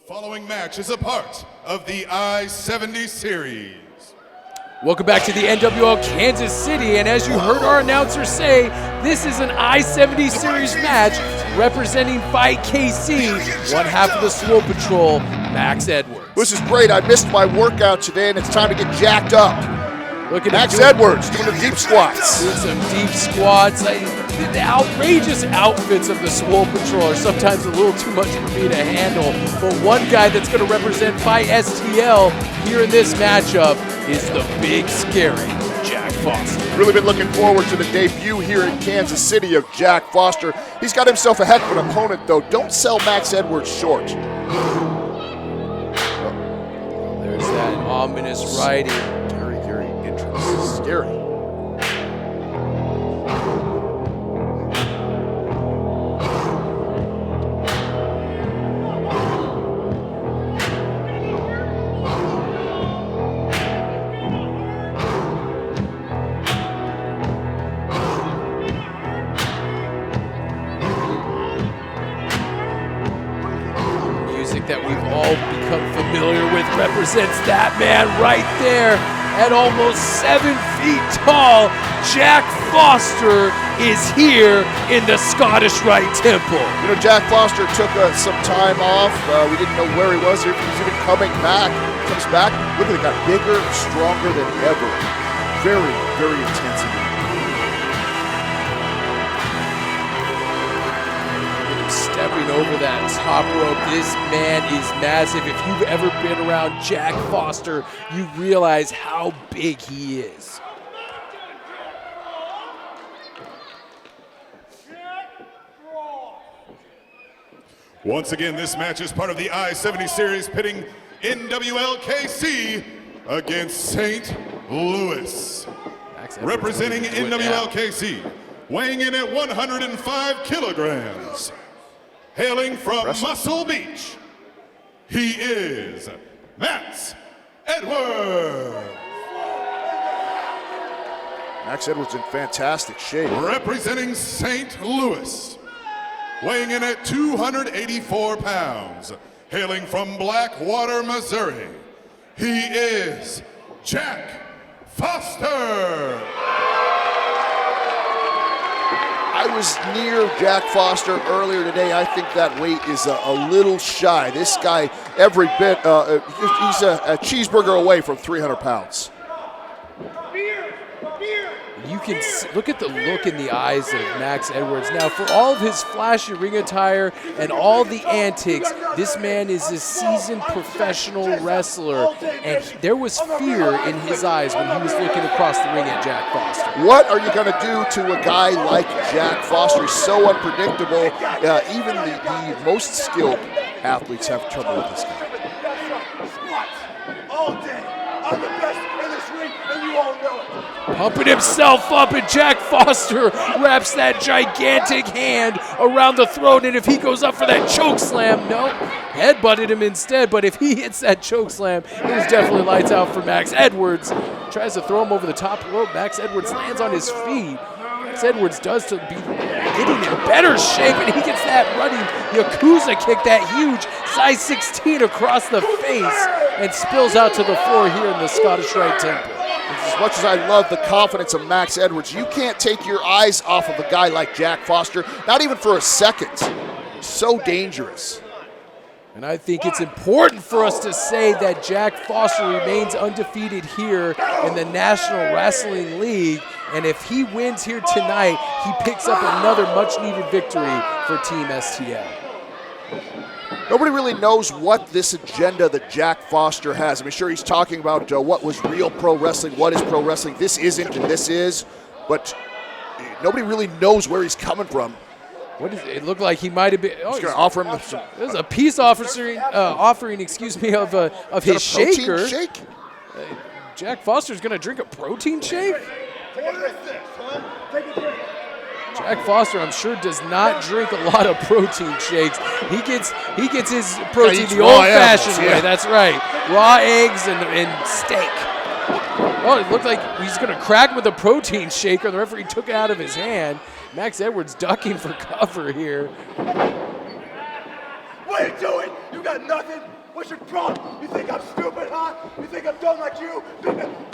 following match is a part of the I-70 series. Welcome back to the NWL Kansas City, and as you heard our announcer say, this is an I-70 series match representing Fight KC, one half of the Swole Patrol, Max Edwards. This is great. I missed my workout today, and it's time to get jacked up. Look at Max Edwards doing the deep squats. Doing some deep squats. The outrageous outfits of the Swole Patrol are sometimes a little too much for me to handle, but one guy that's going to represent Fight STL here in this matchup is the big, scary Jack Foster. Really been looking forward to the debut here in Kansas City of Jack Foster. He's got himself a heck of an opponent, though. Don't sell Max Edwards short. There's that ominous writing. Very interesting. Scary. That we've all become familiar with represents that man right there at almost 7 feet tall. Jack Foster is here in the Scottish Rite Temple. You know, Jack Foster took some time off. We didn't know where he was, if he's even coming back. Comes back, look at it, got bigger, stronger than ever. Very intense. Stepping over that top rope, this man is massive. If you've ever been around Jack Foster, you realize how big he is. Once again, this match is part of the I-70 series, pitting NWL KC against St. Louis. Representing NWL KC, weighing in at 105 kilograms. Hailing from Muscle Beach, he is Max Edwards. Max Edwards in fantastic shape. Representing St. Louis, weighing in at 284 pounds. Hailing from Blackwater, Missouri, he is Jack Foster. I was near Jack Foster earlier today. I think that weight is a little shy. This guy, every bit, he's a cheeseburger away from 300 pounds. You can look at the look in the eyes of Max Edwards. Now, for all of his flashy ring attire and all the antics, this man is a seasoned professional wrestler, and there was fear in his eyes when he was looking across the ring at Jack Foster. What are you going to do to a guy like Jack Foster? He's so unpredictable. Even the most skilled athletes have trouble with this guy. All day. I'm the best in this ring, and you all know it. Pumping himself up, and Jack Foster wraps that gigantic hand around the throat, and if he goes up for that choke slam, no, headbutted him instead, but if he hits that choke slam, it was definitely lights out for Max Edwards. Tries to throw him over the top rope. Max Edwards lands on his feet. Max Edwards does to be getting in better shape, and he gets that running Yakuza kick, that huge size 16 across the face, and spills out to the floor here in the Scottish Rite Temple. As much as I love the confidence of Max Edwards, you can't take your eyes off of a guy like Jack Foster, not even for a second. So dangerous. And I think it's important for us to say that Jack Foster remains undefeated here in the National Wrestling League. And if he wins here tonight, he picks up another much-needed victory for Team STL. Nobody really knows what this agenda that Jack Foster has. I mean, sure, he's talking about what was real pro wrestling, what is pro wrestling. This isn't and this is, but nobody really knows where he's coming from. What does it look like? He might have been. Oh, he's going to offer him some. There's a peace offering, of his shaker. Shake? Jack Foster's going to drink a protein shake? What is this, huh? Take a drink. Jack Foster, I'm sure, does not drink a lot of protein shakes. He gets his protein the old-fashioned way. That's right, raw eggs and steak. Oh, it looked like he's going to crack him with a protein shaker. The referee took it out of his hand. Max Edwards ducking for cover here. What are you doing? You You got nothing? What's your problem? You think I'm stupid, huh? You think I'm dumb like you?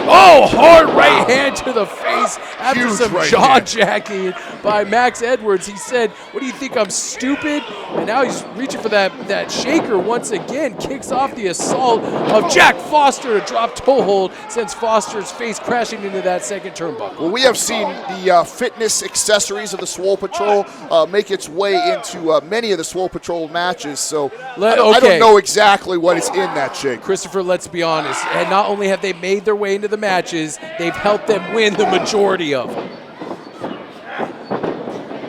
Oh, hard right hand to the face after Huge some right jaw-jacking by Max Edwards. He said, what do you think, I'm stupid? And now he's reaching for that shaker once again. Kicks off the assault of Jack Foster. A drop toe hold sends Foster's face crashing into that second turnbuckle. Well, we have seen the fitness accessories of the Swole Patrol make its way into many of the Swole Patrol matches, so I don't know exactly what is in that shake. Christopher, let's be honest. And not only have they made their way into the matches, they've helped them win the majority of them.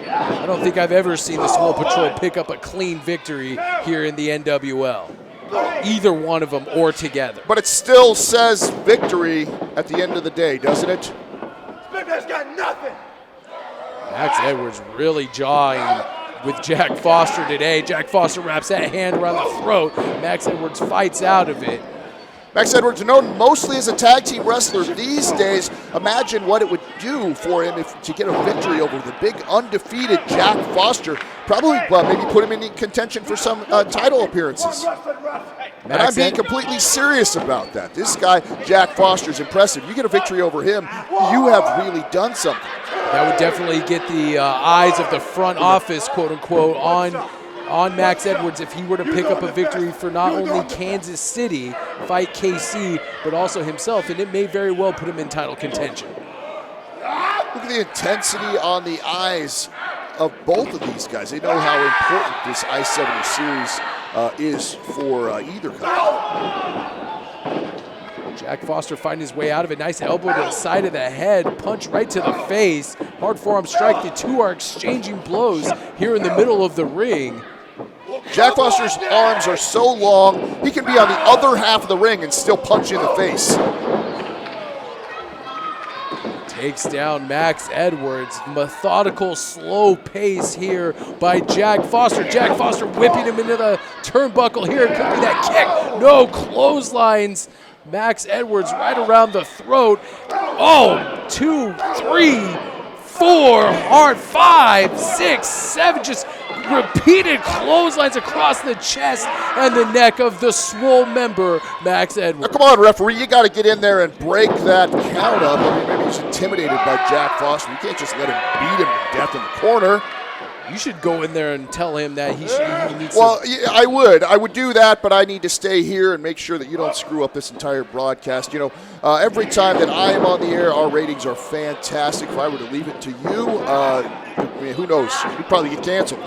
I don't think I've ever seen the Swole Patrol pick up a clean victory here in the NWL. Either one of them or together. But it still says victory at the end of the day, doesn't it? Big man's got nothing. Max Edwards really jawing with Jack Foster today. Jack Foster wraps that hand around the throat. Max Edwards fights out of it. Max Edwards, known mostly as a tag team wrestler these days, imagine what it would do for him to get a victory over the big undefeated Jack Foster. Probably maybe put him in contention for some title appearances. And I'm being completely serious about that. This guy, Jack Foster, is impressive. You get a victory over him, you have really done something. That would definitely get the eyes of the front office, quote unquote, on Max Edwards if he were to pick up a victory for not only Kansas City, fight KC, but also himself, and it may very well put him in title contention. Look at the intensity on the eyes of both of these guys. They know how important this I-70 series is for either country. Jack Foster finding his way out of it. Nice elbow to the side of the head, punch right to the face. Hard forearm strike. The two are exchanging blows here in the middle of the ring. Jack Foster's arms are so long, he can be on the other half of the ring and still punch you in the face. Takes down Max Edwards. Methodical, slow pace here by Jack Foster. Jack Foster whipping him into the turnbuckle here. Could be that kick. No, clotheslines. Max Edwards right around the throat. Oh, 2, 3, 4, hard 5, 6, 7, just repeated clotheslines across the chest and the neck of the Swole member, Max Edwards. Now, come on, referee, you got to get in there and break that count up. I mean, maybe he's intimidated by Jack Foster. You can't just let him beat him to death in the corner. You should go in there and tell him that he needs Well, yeah, I would do that, but I need to stay here and make sure that you don't screw up this entire broadcast. You know, every time that I am on the air, our ratings are fantastic. If I were to leave it to you, I mean, who knows? We'd probably get canceled.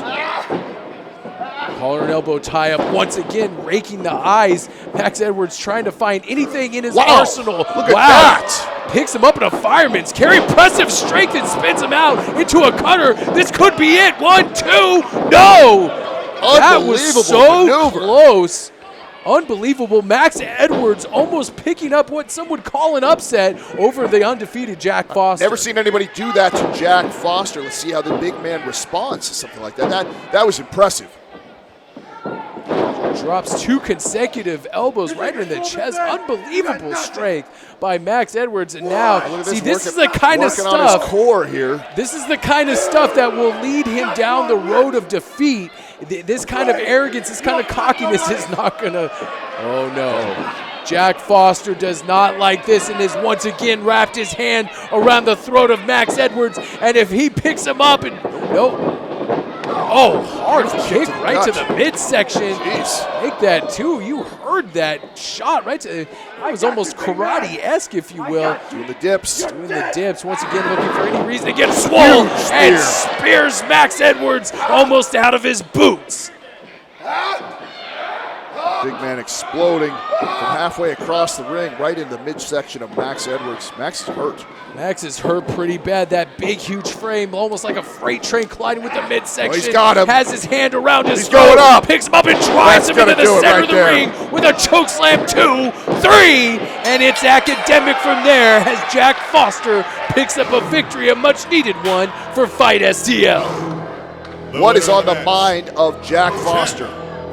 Collar and elbow tie up once again, raking the eyes. Max Edwards trying to find anything in his Wow. arsenal. Look at that. Picks him up in a fireman's carry. Impressive strength and spins him out into a cutter. This could be it. 1, 2. No. That was so maneuver. close. Unbelievable. Max Edwards almost picking up what some would call an upset over the undefeated Jack Foster. Never seen anybody do that to Jack Foster. Let's see how the big man responds to something like that. That was impressive. Drops 2 consecutive elbows right in the chest. Unbelievable strength by Max Edwards. And now, see, this is the kind of working on stuff. his core here. This is the kind of stuff that will lead him down the road of defeat. This kind of arrogance, this kind of cockiness is not gonna. Oh no. Jack Foster does not like this and has once again wrapped his hand around the throat of Max Edwards. And if he picks him up and nope. Oh, hard kick right to the midsection. Jeez. Make that too. You heard that shot right to. That was almost karate-esque, if you will. Doing the dips. Doing the dips. Once again, looking for any reason to get Swole and spears Max Edwards almost out of his boots. Big man exploding from halfway across the ring, right in the midsection of Max Edwards. Max is hurt. Max is hurt pretty bad. That big, huge frame, almost like a freight train colliding with the midsection. Oh, he's got him. Has his hand around his He's throat, going up. picks him up and drives him into the center of the ring with a choke slam. 2, 3, and it's academic from there as Jack Foster picks up a victory, a much-needed one for Fight STL. What is on the mind of Jack Foster?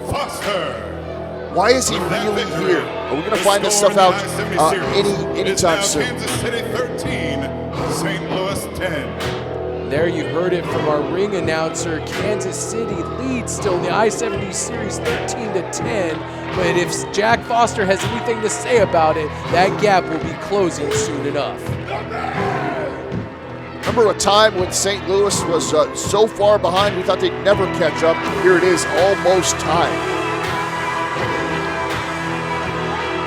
Foster. Why is he really here? Are we going to find this stuff out anytime soon? Kansas City 13, St. Louis 10. there you heard it from our ring announcer. Kansas City leads still in the I-70 Series 13-10. But if Jack Foster has anything to say about it, that gap will be closing soon enough. Remember a time when St. Louis was so far behind we thought they'd never catch up. Here it is, almost time.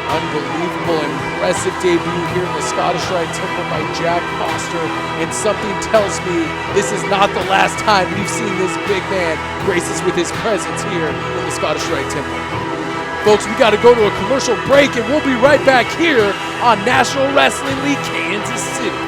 Unbelievable, impressive debut here in the Scottish Rite Temple by Jack Foster. And something tells me this is not the last time we've seen this big man grace us with his presence here in the Scottish Rite Temple. Folks, we got to go to a commercial break, and we'll be right back here on National Wrestling League Kansas City.